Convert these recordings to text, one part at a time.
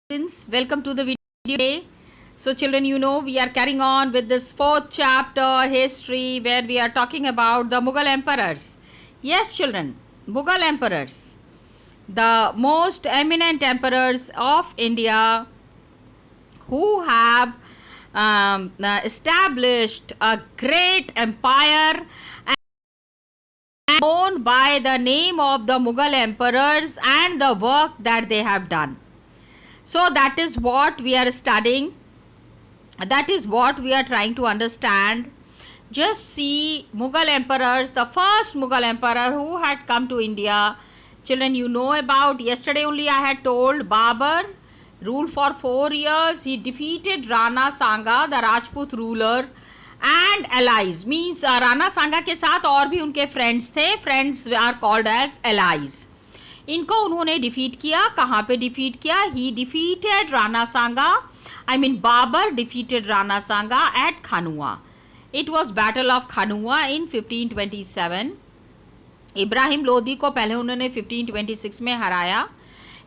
Students, welcome to the video today. So children, you know we are carrying on with this fourth chapter, history, where we are talking about the Mughal emperors. Yes children, Mughal emperors, the most eminent emperors of India who have established a great empire and known by the name of the Mughal emperors and the work that they have done. So that is what we are studying, that is what we are trying to understand. Just see Mughal emperors, the first Mughal emperor who had come to India. Children, you know about, yesterday only I had told, Babur ruled for 4 years. He defeated Rana Sanga, the Rajput ruler, and allies, means Rana Sanga के साथ और भी उनके friends थे. Friends are called as allies. इनको उन्होंने defeat किया. कहाँ पे डिफीट किया? He defeated Rana Sanga, I mean Babur defeated Rana Sanga at Khanua. It was battle of Khanua in 1527. Ibrahim Lodi को पहले उन्होंने 1526 में हराया.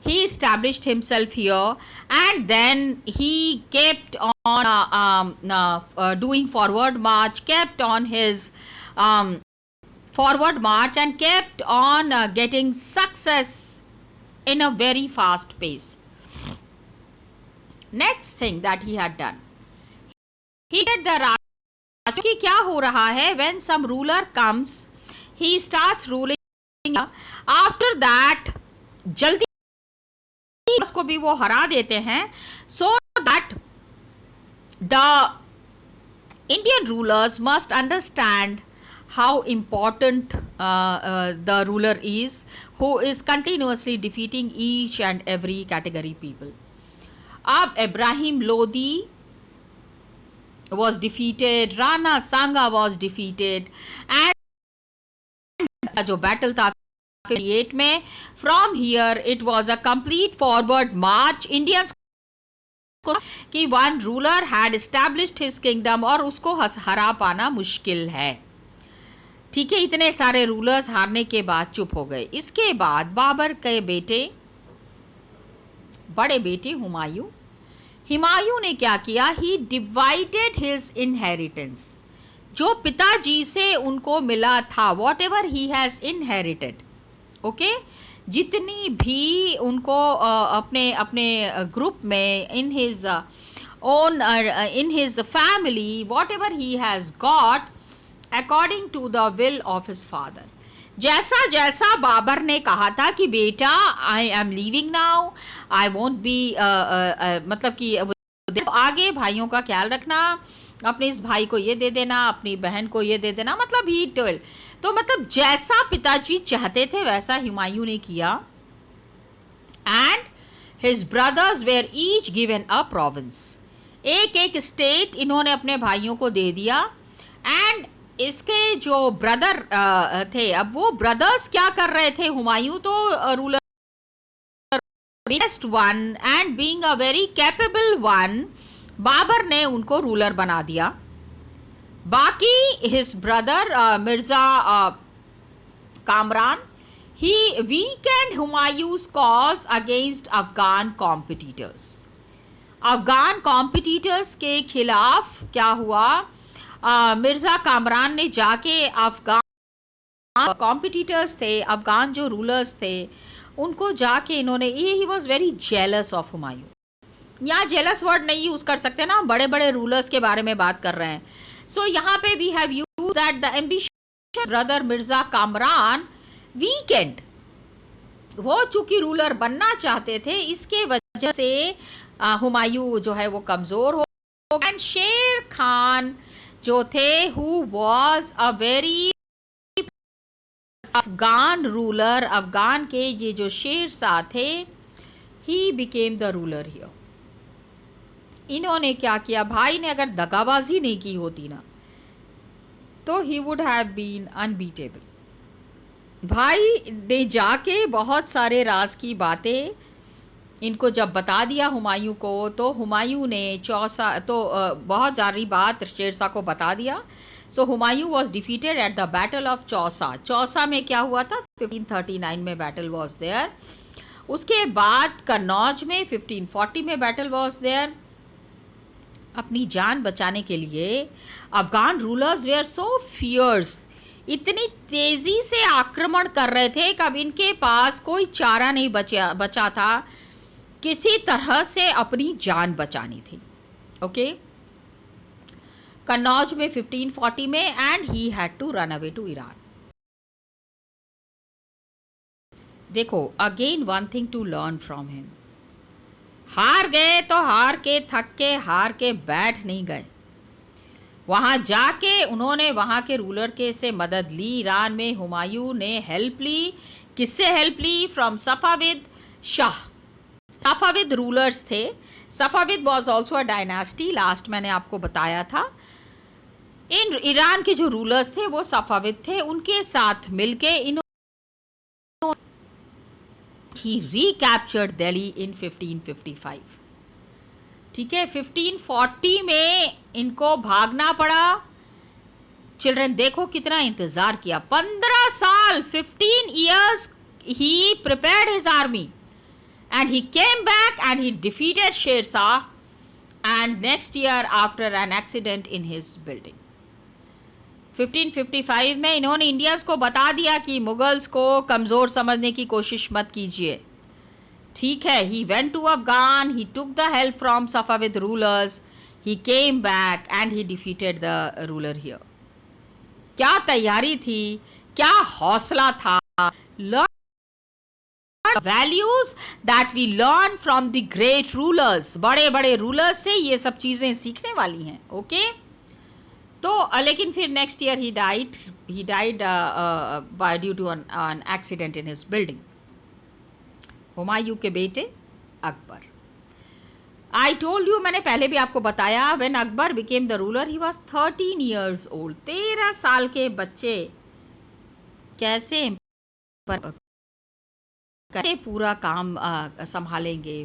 ही established himself here and then he kept on doing forward march, kept on his forward march and kept on getting success in a very fast pace. Next thing that he had done, he did the Raj. कि क्या हो रहा है? When some ruler comes, he starts ruling. After that, जल्दी उसको भी वो हरा देते हैं, so that the Indian rulers must understand how important the ruler is, who is continuously defeating each and every category people. Ab Ibrahim Lodi was defeated, Rana Sanga was defeated, and जो battle था 58 में, from here it was a complete forward march. Indians कि one ruler had established his kingdom और उसको हरा पाना मुश्किल है. ठीक है, इतने सारे रूलर्स हारने के बाद चुप हो गए. इसके बाद बाबर के बेटे, बड़े बेटे हुमायूं ने क्या किया? ही डिवाइडेड हिज इनहेरिटेंस. जो पिताजी से उनको मिला था, what ever he has inherited, okay, जितनी भी उनको अपने अपने ग्रुप में, in his own, in his family, what ever he has got according to the will of his father. जैसा जैसा बाबर ने कहा था कि बेटा I am leaving now, I won't be मतलब कि आगे भाइयों का ख्याल रखना, अपने इस भाई को ये दे देना, अपनी बहन को ये दे देना, मतलब ही टोल. तो मतलब जैसा पिताजी चाहते थे वैसा हुमायूं ने किया. And his brothers were each given a province. एक एक स्टेट इन्होंने अपने भाइयों को दे दिया. एंड इसके जो ब्रदर थे, अब वो ब्रदर्स क्या कर रहे थे? हुमायूं तो ruler best one and being a very capable one, Babur ने उनको रूलर बना दिया. बाकी his brother Mirza Kamran, he weakened Humayun's cause against Afghan competitors. Afghan competitors के खिलाफ क्या हुआ? मिर्जा कामरान ने जाके अफगान कॉम्पिटिटर्स थे, अफगान जो रूलर्स थे, उनको जाके इन्होंने, ये he was very jealous of Humayun. यहाँ जेलस वर्ड नहीं यूज कर सकते ना, बड़े बड़े रूलर्स के बारे में बात कर रहे हैं. सो यहाँ पे we have used that the ambitious brother Mirza Kamran weakened, वो चूंकि रूलर बनना चाहते थे, इसके वजह से हुमायूं जो है वो कमजोर हो. एंड शेर खान जो थे, who was a very Afghan ruler, Afghan के ये जो शेर शाह थे, he became the ruler here. इन्होंने क्या किया? भाई ने अगर दगाबाजी नहीं की होती ना, तो he would have been unbeatable. भाई ने जाके बहुत सारे राज की बातें इनको जब बता दिया हुमायूं को, तो हुमायूं ने बहुत सारी बात शेरशाह को बता दिया. So Humayun was defeated at the battle of Chausa. Chausa में क्या हुआ था? 1539 में बैटल वॉज देयर. उसके बाद कन्नौज में 1540 में बैटल वॉज देयर। अपनी जान बचाने के लिए Afghan rulers were so fierce, इतनी तेजी से आक्रमण कर रहे थे कि अब इनके पास कोई चारा नहीं बचा था, किसी तरह से अपनी जान बचानी थी। ओके, कन्नौज में 1540 में, and he had to run away to Iran. देखो, again one thing to learn from him, हार गए तो हार के थक के हार के बैठ नहीं गए, वहां जाके उन्होंने वहां के रूलर के से मदद ली। ईरान में हुमायूं ने हेल्प ली, किससे हेल्प ली? From Safavid Shah. Safavid rulers थे। Safavid was also a dynasty, last मैंने आपको बताया था। इन ईरान के जो रूलर्स थे वो सफाविद थे, उनके साथ मिलके इन्होंने ही रिकैप्चर्ड दिल्ली इन 1555। ठीक है, 1540 में इनको भागना पड़ा। चिल्ड्रन देखो कितना इंतजार किया, 15 साल, 15 years he prepared his army and he came back and he defeated Sher Shah, and next year after an accident in his building 1555 में इन्होंने इंडियंस को बता दिया कि मुगल्स को कमज़ोर समझने की कोशिश मत कीजिए। ठीक है, he went to Afghan, he took the help from Safavid rulers, he came back and he defeated the ruler here. क्या तैयारी थी, क्या हौसला था। Learn values that we learn from the great rulers, बड़े बड़े रूलर्स से ये सब चीज़ें सीखने वाली हैं। ओके, तो लेकिन फिर नेक्स्ट ईयर ही died by due to an accident in his building. Humayun के बेटे अकबर, आई टोल्ड यू, मैंने पहले भी आपको बताया, when Akbar became the ruler he was 13 years old। 13 साल के बच्चे कैसे पूरा काम संभालेंगे।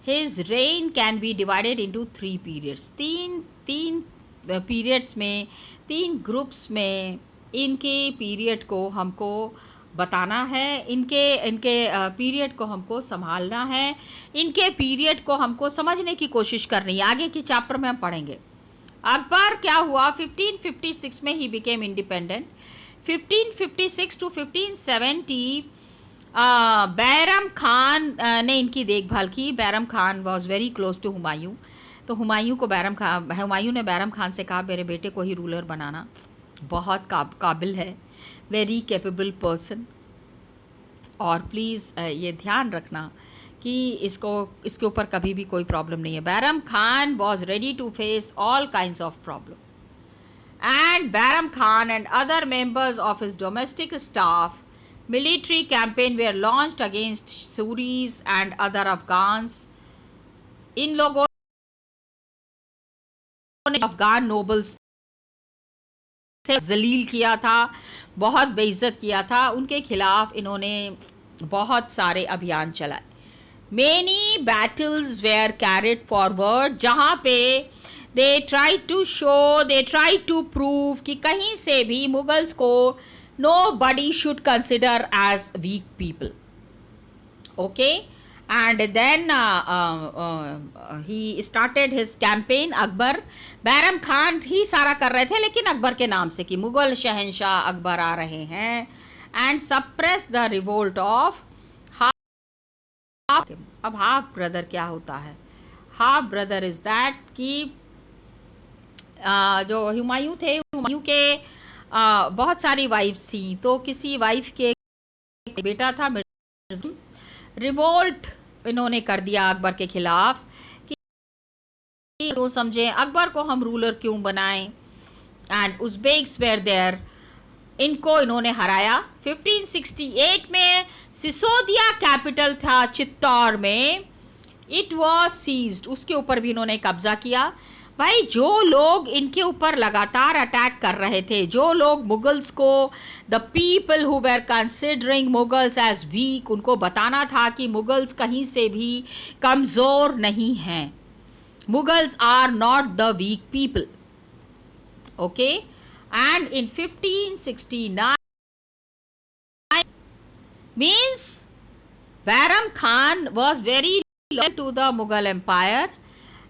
His rain can be divided into 3 periods, तीन पीरियड्स में, 3 ग्रुप्स में इनके पीरियड को हमको बताना है, इनके पीरियड को हमको संभालना है, इनके पीरियड को हमको समझने की कोशिश करनी है। आगे की चैप्टर में हम पढ़ेंगे। अकबर क्या हुआ, 1556 में ही became independent. 1556 to 1570 Bairam Khan ने इनकी देखभाल की। Bairam Khan was very close to Humayun, तो हुमायूं ने बैरम खान से कहा मेरे बेटे को ही रूलर बनाना, बहुत काबिल है, वेरी कैपेबल पर्सन, और प्लीज़ ये ध्यान रखना कि इसके ऊपर कभी भी कोई प्रॉब्लम नहीं है। Bairam Khan was ready to face all kinds of problem, and Bairam Khan and other members of his domestic staff military campaign were launched against Suris and other Afghans। इन लोगों ने अफगान नोबल्स जलील किया था, बहुत बेइज्जत किया था, उनके खिलाफ इन्होंने बहुत सारे अभियान चलाए। Many battles were carried forward, जहाँ पे they tried to show, they tried to prove कि कहीं से भी मुगल्स को nobody should consider as weak people। Okay, and then he started his campaign। Akbar, Bairam Khan ही सारा कर रहे थे लेकिन अकबर के नाम से कि मुगल शहंशाह अकबर आ रहे हैं, and suppress the revolt of half। अब हाफ ब्रदर क्या होता है? हाफ ब्रदर इज दैट कि जो हुमायूं थे, हुमायूं के बहुत सारी वाइफ्स थी, तो किसी वाइफ के बेटा था, रिवोल्ट इन्होंने कर दिया अकबर के खिलाफ कि वो समझे अकबर को हम रूलर क्यों बनाएं, एंड उज़्बेक्स वेर देयर, इनको इन्होंने हराया। 1568 में सिसोदिया कैपिटल था चित्तौड़ में, इट वॉज सीज्ड, उसके ऊपर भी इन्होंने कब्जा किया। भाई जो लोग इनके ऊपर लगातार अटैक कर रहे थे, जो लोग मुगल्स को, the people who were considering Mughals as weak, उनको बताना था कि मुगल्स कहीं से भी कमज़ोर नहीं हैं, Mughals are not the weak people. Okay, and in 1569 means Bairam Khan was very loyal to the Mughal Empire,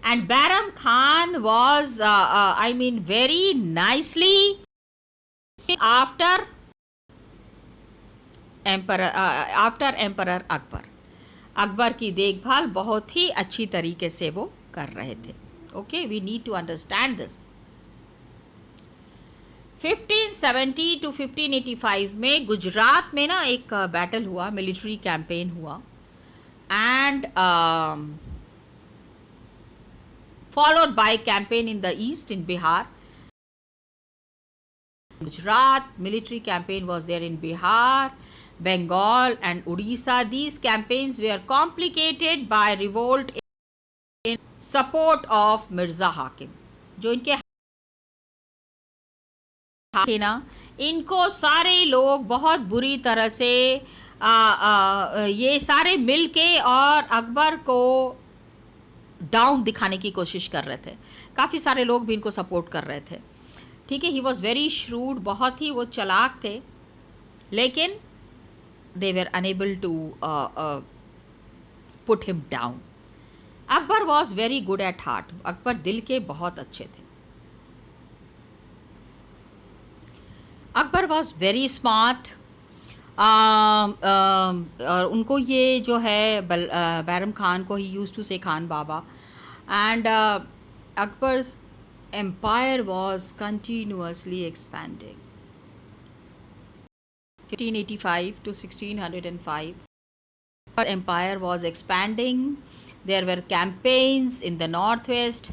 and Bairam Khan was, very nicely after Emperor Akbar. Akbar की देखभाल बहुत ही अच्छी तरीके से वो कर रहे थे. Okay, we need to understand this. 1570 to 1585 में गुजरात में ना एक बैटल हुआ, मिलिट्री कैंपेन हुआ, and followed by campaign in the east in Bihar. Gujarat military campaign was there in Bihar, Bengal and Odisha. These campaigns were complicated by revolt in support of Mirza Hakim. जो इनके थे ना, इनको सारे लोग बहुत बुरी तरह से ये सारे मिलके और अकबर को डाउन दिखाने की कोशिश कर रहे थे. काफ़ी सारे लोग भी इनको सपोर्ट कर रहे थे. ठीक है, ही वॉज वेरी श्रूड, बहुत ही वो चालाक थे, लेकिन they were unable to put him down. Akbar was very good at heart. Akbar दिल के बहुत अच्छे थे. Akbar was very smart. और उनको ये जो है बैरम खान को ही used to say Khan Baba. And Akbar's empire was continuously expanding. 1585 to 1605, empire was expanding. There were campaigns in the northwest.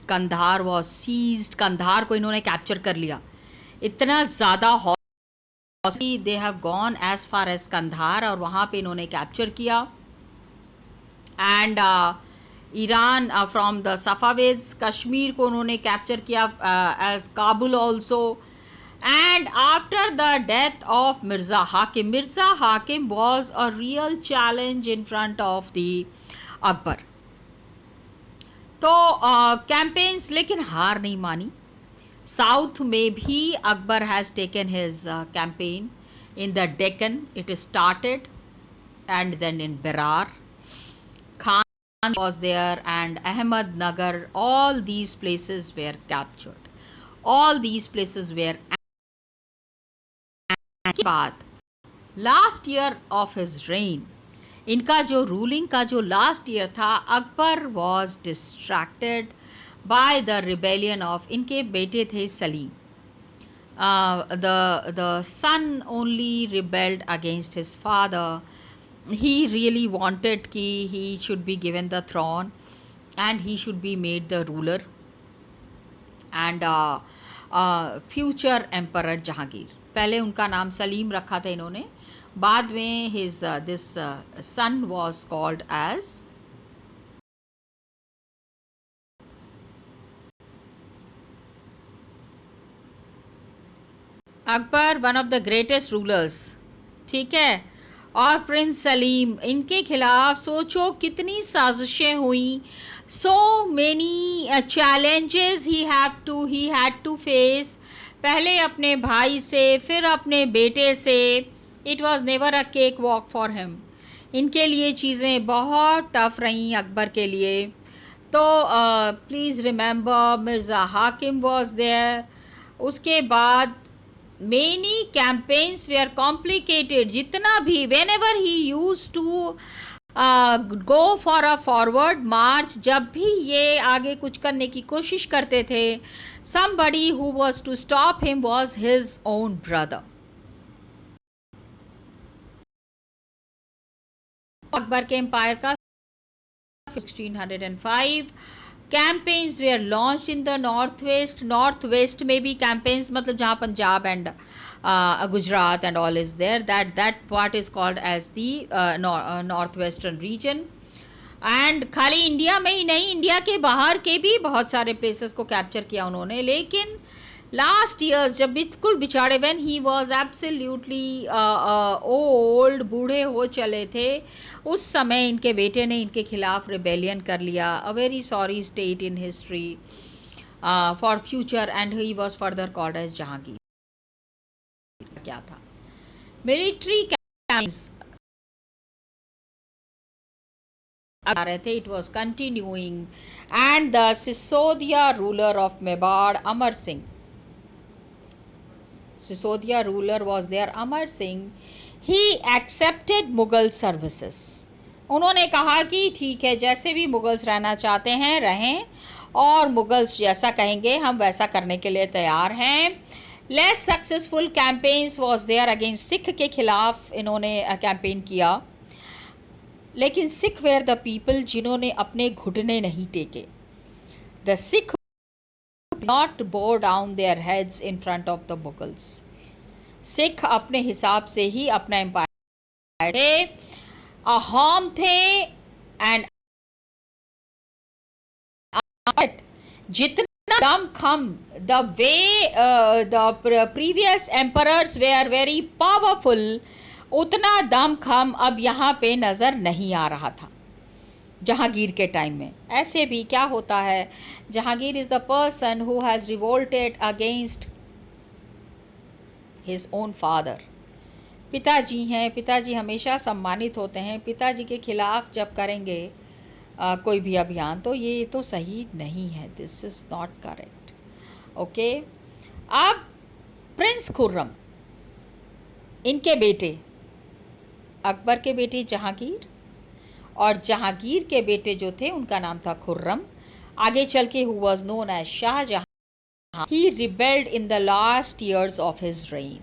Kandahar was seized. Kandahar को इन्होंने कैप्चर कर लिया. इतना ज़्यादा they have gone as far as Kandahar, और वहाँ पे इन्होंने कैप्चर किया. And Iran from the Safavids, Kashmir को उन्होंने कैप्चर किया as Kabul also. And after the death of Mirza Hakim was a real challenge in front of the Akbar. तो कैंपेन्स लेकिन हार नहीं मानी. साउथ में भी Akbar has taken his campaign in the Deccan. It started and then in Berar. Khan was there and Ahmednagar. All these places were captured. All these places were. Last year of his reign, इनका जो ruling का जो last year था, Akbar was distracted by the rebellion of, इनके बेटे थे Salim. The son only rebelled against his father. He really wanted कि he should be given the throne and he should be made the ruler and future emperor Jahangir. पहले उनका नाम सलीम रखा था इन्होंने, बाद में his this son was called as Akbar, one of the greatest rulers. ठीक है, और प्रिंस सलीम, इनके खिलाफ सोचो कितनी साजिशें हुई. So many challenges he had to face. पहले अपने भाई से, फिर अपने बेटे से. It was never a cake walk for him. इनके लिए चीज़ें बहुत टफ रहीं अकबर के लिए. तो please remember Mirza Hakim was there. उसके बाद many campaigns were complicated. जितना भी whenever he used to go for a forward march, जब भी ये आगे कुछ करने की कोशिश करते थे, somebody who was to stop him was his own brother. Akbar के एम्पायर का 1605 campaigns were launched in the north west में भी कैंपेन्स, मतलब जहाँ Punjab and Gujarat and all is there, that what is called as the north western region. And खाली India में ही नहीं, इंडिया के बाहर के भी बहुत सारे प्लेसेस को कैप्चर किया उन्होंने. लेकिन लास्ट ईयर्स जब बिल्कुल बिचारे, when he was absolutely old, बूढ़े हो चले थे, उस समय इनके बेटे ने इनके खिलाफ रिबेलियन कर लिया. A very sorry state in history for future. And he was further called as Jahangir. क्या था मिलिट्री कैंपेन्स आ रहे थे, it was continuing, and the Sisodia ruler of Mewar, Amar Singh, Sisodia ruler was there, Amar Singh, he accepted Mughal services. उन्होंने कहा कि ठीक है, जैसे भी मुगल्स रहना चाहते हैं रहें, और मुगल्स जैसा कहेंगे हम वैसा करने के लिए तैयार हैं. Less successful campaigns was there against Sikh के खिलाफ इन्होंने कैंपेन किया, लेकिन सिख वेयर द पीपल जिन्होंने अपने घुटने नहीं टेके. द सिख नॉट बो down their heads in front of the Mughals. Sikh अपने हिसाब से ही अपना एम्पायर थे, अहम थे, एंड जितना दम खम, the way the previous emperors were very powerful, उतना दम खम अब यहाँ पे नज़र नहीं आ रहा था जहांगीर के टाइम में. ऐसे भी क्या होता है, Jahangir is the person who has revolted against his own father. पिताजी हैं, पिताजी हमेशा सम्मानित होते हैं. पिताजी के खिलाफ जब करेंगे कोई भी अभियान, तो ये तो सही नहीं है. This is not correct. Okay, अब प्रिंस खुर्रम, इनके बेटे, अकबर के बेटे जहांगीर, और जहांगीर के बेटे जो थे उनका नाम था खुर्रम. आगे चल के who was known as Shahjahan. He rebelled in the last years of his reign.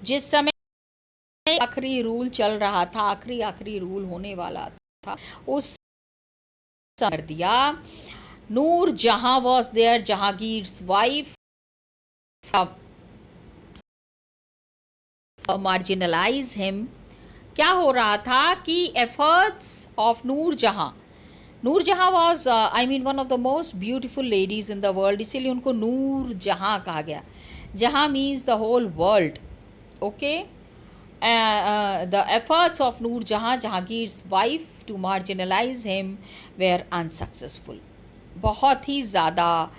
जिस समय आखिरी रूल चल रहा था, आखिरी रूल होने वाला था, उस कर दिया. Noor Jahan was there, Jahangir's wife, marginalize him. क्या हो रहा था कि efforts of Noor Jahan was I mean one of the most beautiful ladies in the world, इसीलिए उनको नूर जहां कहा गया. Jahan means the whole world. Okay, the efforts of Noor Jahan, Jahangir's wife, to marginalize him were unsuccessful. बहुत ही ज़्यादा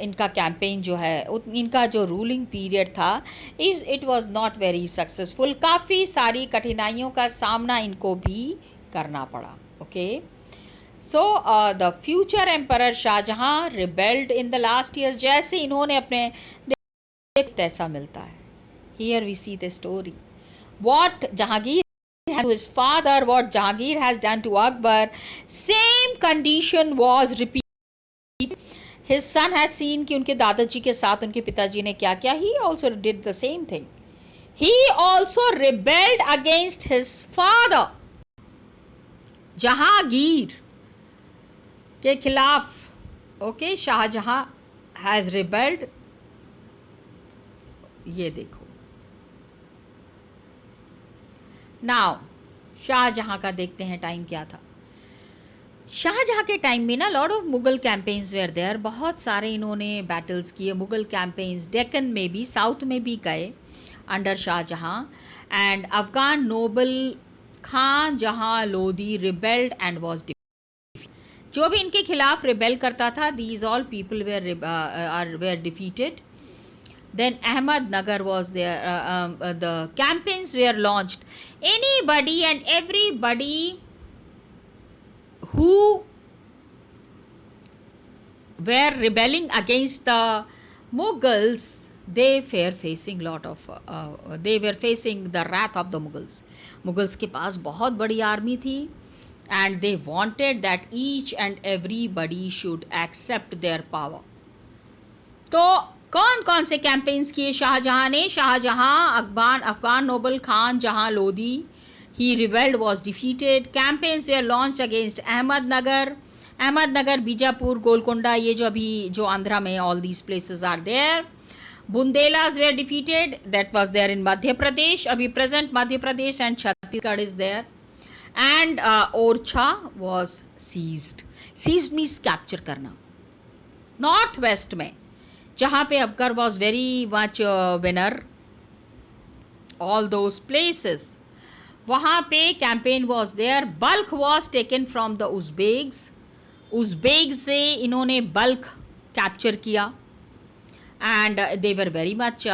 इनका कैंपेन जो है, इनका जो रूलिंग पीरियड था, it was not very successful. काफ़ी सारी कठिनाइयों का सामना इनको भी करना पड़ा. Okay, so the future emperor Shahjahan rebelled in the last years. जैसे इन्होंने अपने ऐसा मिलता है. Here we see the story what Jahangir to his father, what Jahangir has done to Akbar, same condition was repeated. His son has seen कि उनके दादाजी के साथ उनके पिताजी ने क्या किया. He also did the same thing. He also rebelled against his father. Jahangir के खिलाफ. Okay, Shahjahan has rebelled. ये देखो, नाउ शाहजहां का देखते हैं टाइम क्या था. शाहजहां के टाइम में ना lot of Mughal campaigns were there. बहुत सारे इन्होंने बैटल्स किए, मुगल कैंपेन्स. डेक्कन में भी, साउथ में भी गए under Shah Jahan. And Afghan noble Khan Jahan Lodi rebelled and was defeated. जो भी इनके खिलाफ रिबेल करता था, these all people were defeated. Then Ahmednagar was there. The campaigns were launched. Anybody and everybody who were rebelling against the Mughals, they were facing they were facing the wrath of the Mughals. Mughals के पास बहुत बड़ी army थी, and they wanted that each and everybody should accept their power. तो कौन कौन से campaigns किए शाहजहां ने? Shahjahan, Afghan noble Khan Jahan Lodi, he rebelled was defeated. Campaigns were launch against Ahmednagar, Bijapur, Golconda, ये जो अभी जो आंध्रा में, all these places are there. Bundelas were defeated, that was there in Madhya Pradesh. अभी present Madhya Pradesh and Chhattisgarh is there. And Orchha was seized. Seized means capture करना. North west में जहाँ पे Akbar was very much winner, all those places, वहाँ पे campaign was there. Bulk was taken from the Uzbeks से इन्होंने Balkh capture किया. And they were very much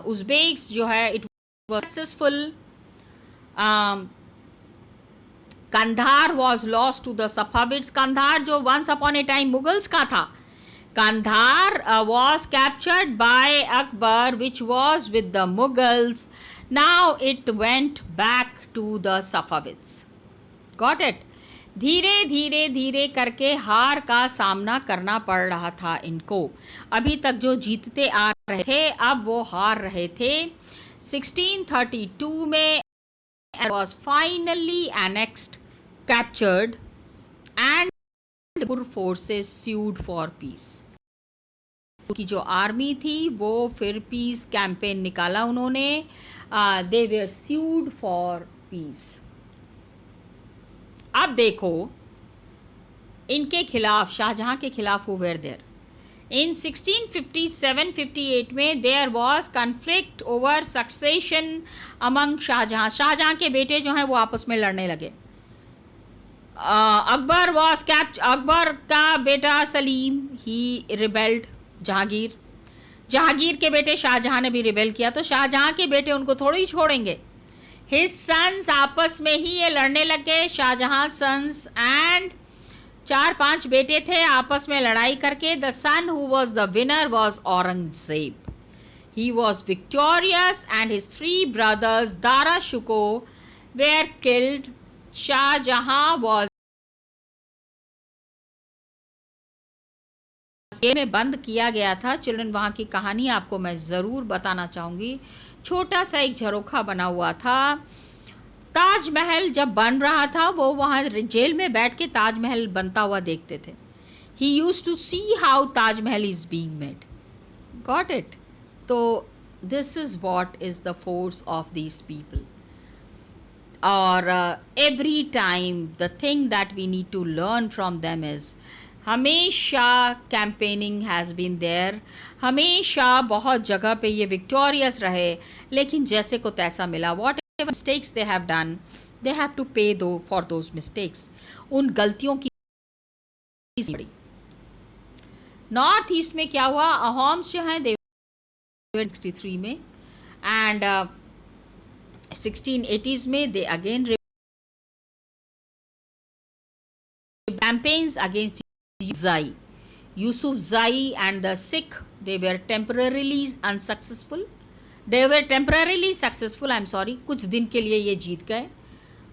Uzbeks जो है, it was successful. Kandahar was lost to the Safavids. Kandahar जो once upon a time Mughals का था, Kandahar was captured by Akbar, which was with the Mughals. Now it went back to the Safavids. Got it? धीरे धीरे धीरे करके हार का सामना करना पड़ रहा था इनको. अभी तक जो जीतते आ रहे थे, अब वो हार रहे थे. 1632 में was finally annexed, captured, and Jaipur forces sued for peace. की जो आर्मी थी वो फिर पीस कैंपेन निकाला उन्होंने. They were sued for piece. अब देखो इनके खिलाफ, शाहजहां के खिलाफ वो वेर देयर. इन 1657-58 में there was conflict over succession among Shahjahan. Shahjahan के बेटे जो हैं वो आपस में लड़ने लगे. अकबर वॉज कैप्च, अकबर का बेटा सलीम ही रिबेल्ड. जहांगीर के बेटे शाहजहां ने भी रिबेल किया, तो शाहजहां के बेटे उनको थोड़ी ही छोड़ेंगे. हिज सन्स आपस में ही ये लड़ने लगे. शाहजहां सन्स एंड 4-5 बेटे थे, आपस में लड़ाई करके. The son who was the winner was Aurangzeb. He was victorious and his 3 brothers Dara Shukoh were killed. Shahjahan was में बंद किया गया था. चिल्ड्रन, वहाँ की कहानी आपको मैं ज़रूर बताना चाहूँगी. छोटा सा एक झरोखा बना हुआ था. ताजमहल जब बन रहा था वो वहाँ जेल में बैठ के ताजमहल बनता हुआ देखते थे. He used to see how Taj Mahal is being made. Got it? तो this is what is the force of these people. और every time the thing that we need to learn from them is हमेशा campaigning has been there. हमेशा बहुत जगह पे ये victorious रहे, लेकिन जैसे को तैसा मिला. Whatever mistakes they have done, they have to pay दो फॉर दोज मिस्टेक्स. उन गलतियों की बड़ी. नॉर्थ ईस्ट में क्या हुआ, अहोम्स जो हैं दे 63 में, एंड 1680s में they again campaigns against Zai. Yusuf Zai and the Sikh, they were temporarily unsuccessful. They were temporarily successful, I'm sorry. कुछ दिन के लिए ये जीत गए.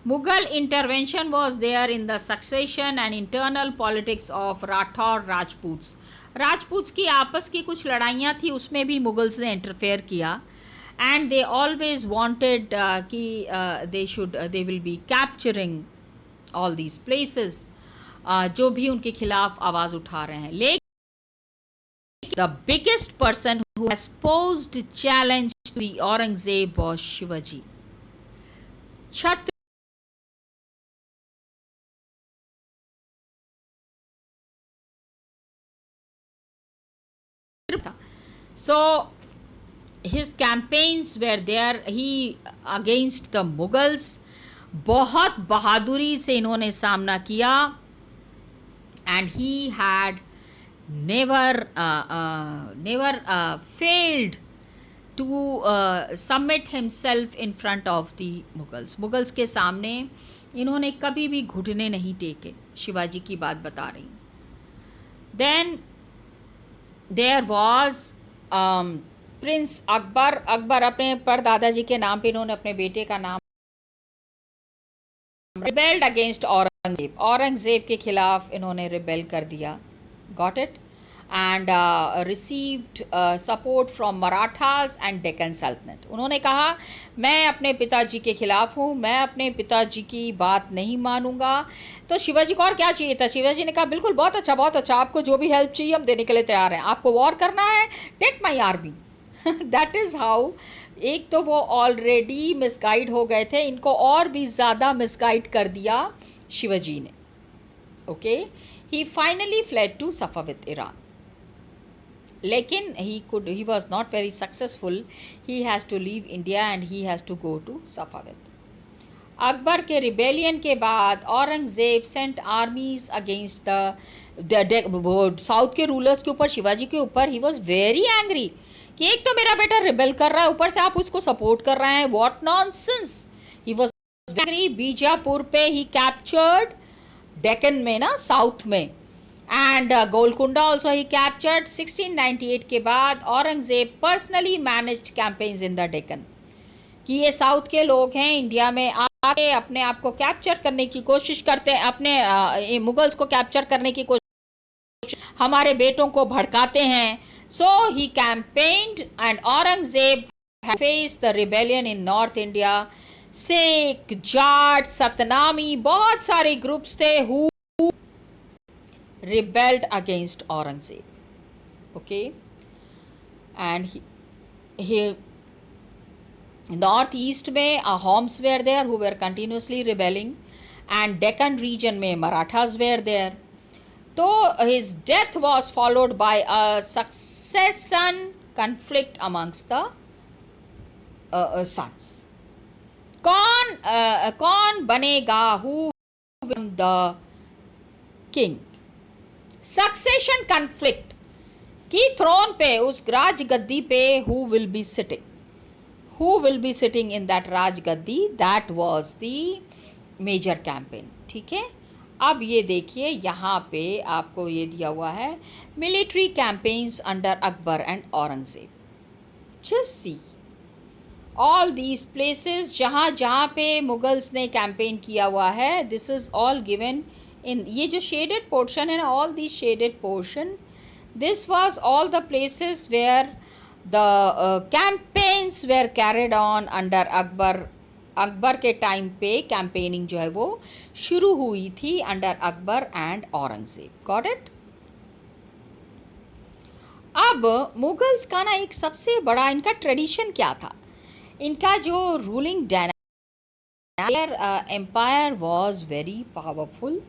Mughal intervention was there in the succession and internal politics of Rathore Rajputs. Rajputs की आपस की कुछ लड़ाइयाँ थी, उसमें भी मुगल्स ने इंटरफेयर किया. And they always wanted कि they will be capturing all these places. जो भी उनके खिलाफ आवाज उठा रहे हैं. लेकिन the biggest person who has posed challenge to the Aurangzeb was Shivaji. छत्र so his campaigns were there. He against the Mughals. बहुत बहादुरी से इन्होंने सामना किया. And he had never failed to submit himself in front of the Mughals. Mughals के सामने इन्होंने कभी भी घुटने नहीं टेके. शिवाजी की बात बता रही. Then there was Prince Akbar. Akbar अपने परदादाजी के नाम पे इन्होंने अपने बेटे का नाम rebelled against औरंगजेब. औरंगजेब के खिलाफ इन्होंने रिबेल कर दिया. Got it? And received support from Marathas and Deccan सल्तनत. उन्होंने कहा मैं अपने पिताजी के खिलाफ हूँ, मैं अपने पिताजी की बात नहीं मानूंगा. तो शिवाजी को और क्या चाहिए था? शिवाजी ने कहा बिल्कुल, बहुत अच्छा बहुत अच्छा, आपको जो भी हेल्प चाहिए हम देने के लिए तैयार हैं. आपको वॉर करना है, take my army. That is how. एक तो वो ऑलरेडी मिसगाइड हो गए थे, इनको और भी ज़्यादा मिसगाइड कर दिया शिवाजी ने. Okay, he finally fled to Safavid Iran. लेकिन he was not very successful. He has to leave India and he has to go to Safavid. Akbar के रिबेलियन के बाद Aurangzeb sent armies against the south के rulers के ऊपर, शिवाजी के ऊपर. He was very angry कि एक तो मेरा बेटा रिबेल कर रहा है, ऊपर से आप उसको सपोर्ट कर रहे हैं. What nonsense. He was Bijapur पे ही कैप्चर्ड, डेक्कन में ना साउथ में, and Golconda also he captured. 1698 के बाद Aurangzeb personally managed campaigns in the Deccan, कि ये साउथ के लोग हैं, इंडिया में आके अपने आप को कैप्चर करने की कोशिश करते हैं, अपने मुगल्स को कैप्चर करने की कोशिश, हमारे बेटों को भड़काते हैं। So he campaigned and Aurangzeb faced the rebellion in North India. Sikh, Jat, Satnami, बहुत सारे ग्रुप्स थे who rebelled against Aurangzeb. Okay, and he northeast में Ahoms were there who were continuously rebelling, and Deccan region में Marathas were there. So his death was followed by a succession conflict amongst the sons. कौन बनेगा, who will be the king? Succession conflict की throne पे, उस राज गद्दी पे who will be sitting? Who will be sitting in that Raj Gaddi? That was the major campaign. ठीक है, अब ये देखिए यहाँ पे आपको ये दिया हुआ है military campaigns under Akbar and Aurangzeb. Just see all these places जहाँ जहाँ पे मुगल्स ने कैंपेन किया हुआ है, this is all given in ये जो शेडेड पोर्शन है ना, all these shaded portion, this was all the places where the campaigns were carried on under Akbar. Akbar के टाइम पे कैंपेनिंग जो है वो शुरू हुई थी under Akbar and Aurangzeb. Got it? अब मुगल्स का ना एक सबसे बड़ा इनका ट्रेडिशन क्या था, इनका जो ruling dynasty empire was very powerful.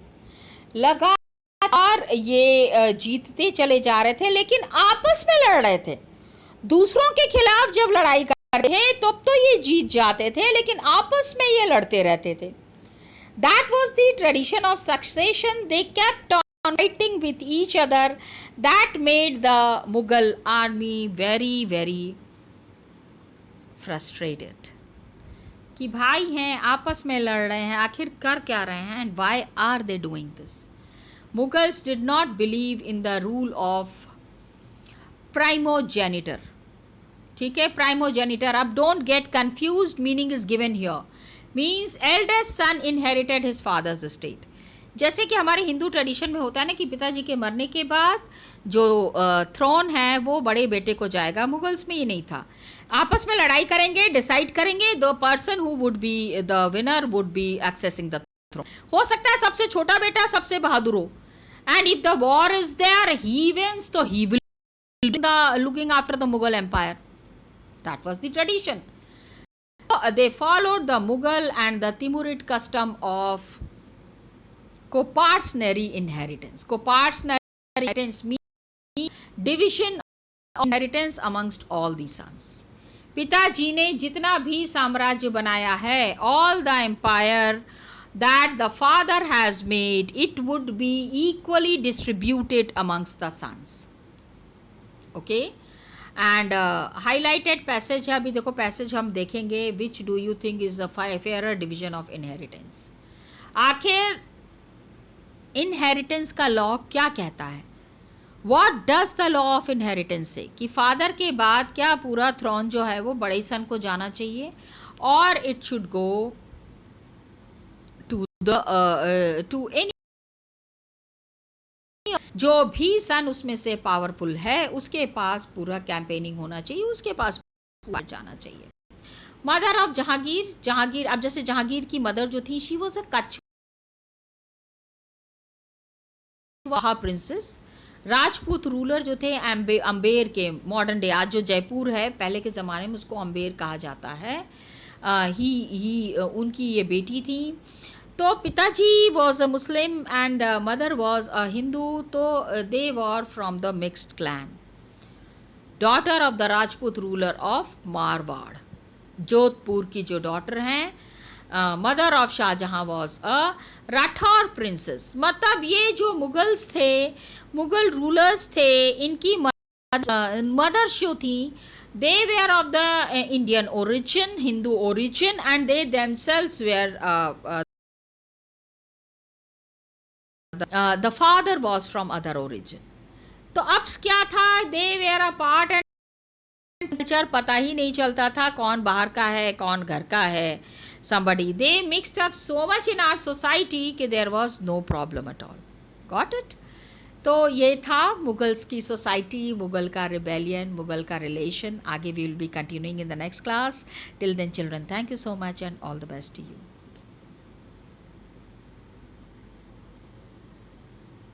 लगातार ये जीतते चले जा रहे थे, लेकिन आपस में लड़ रहे थे. दूसरों के खिलाफ जब लड़ाई कर रहे थे तब तो ये जीत जाते थे, लेकिन आपस में ये लड़ते रहते थे. That was the tradition of succession. They kept on fighting with each other. That made the Mughal army very very frustrated कि भाई हैं आपस में लड़ रहे हैं, आखिर कर क्या रहे हैं, and why are they doing this? Mughals did not believe in the rule of primogeniture. ठीक है, primogeniture. अब don't get confused, meaning is given here. Means eldest son inherited his father's estate. जैसे कि हमारे हिंदू ट्रेडिशन में होता है ना कि पिताजी के मरने के बाद जो थ्रोन है वो बड़े बेटे को जाएगा. मुगल्स में ये नहीं था. आपस में लड़ाई करेंगे, डिसाइड करेंगे, the person who would be the winner would be accessing the throne. हो सकता है सबसे छोटा बेटा सबसे बहादुर हो, and if the war is there he wins, तो he will the looking after the Mughal empire. That was the tradition. They followed the Mughal and the Timurid custom of coparcenary inheritance. Coparcenary inheritance means division of inheritance amongst all the sons. पिताजी ने जितना भी साम्राज्य बनाया है, all the empire that the father has made, it would be equally distributed amongst the sons. Okay? And highlighted passage है, अभी देखो passage हम देखेंगे. Which do you think is the fairer division of inheritance? आखिर inheritance का law क्या कहता है? What does the law of inheritance से कि फादर के बाद क्या पूरा थ्रोन जो है वो बड़े सन को जाना चाहिए, और it should go to any, जो भी सन उसमें से पावरफुल है उसके पास पूरा कैंपेनिंग होना चाहिए, उसके पास पूरा जाना चाहिए. Mother of Jahangir. जहांगीर, अब जैसे जहांगीर की मदर जो थी, she was a Kutch princess. Rajput ruler जो थे अंबेर के, मॉडर्न डे आज जो जयपुर है, पहले के ज़माने में उसको अंबेर कहा जाता है. उनकी ये बेटी थी. तो पिताजी was a Muslim and mother was a Hindu. तो they were from the mixed clan. Daughter of the Rajput ruler of Marwar. Jodhpur की जो डॉटर हैं, mother of Shahjahan was a Rathore princess. मतलब ये जो मुगल्स थे, मुगल रूलर्स थे, इनकी मदर्स जो थी They were of the Indian origin, Hindu origin, and they themselves were the father was from other origin. तो अब क्या था, they were a part and culture पता ही नहीं चलता था कौन बाहर का है कौन घर का है. somebody they mixed up so much in our society कि there was no problem at all. got it? तो ये था मुगल्स की सोसाइटी, मुगल का रिबेलियन, मुगल का रिलेशन. आगे we will be continuing in the next class. Till then children, thank you so much and all the best to you.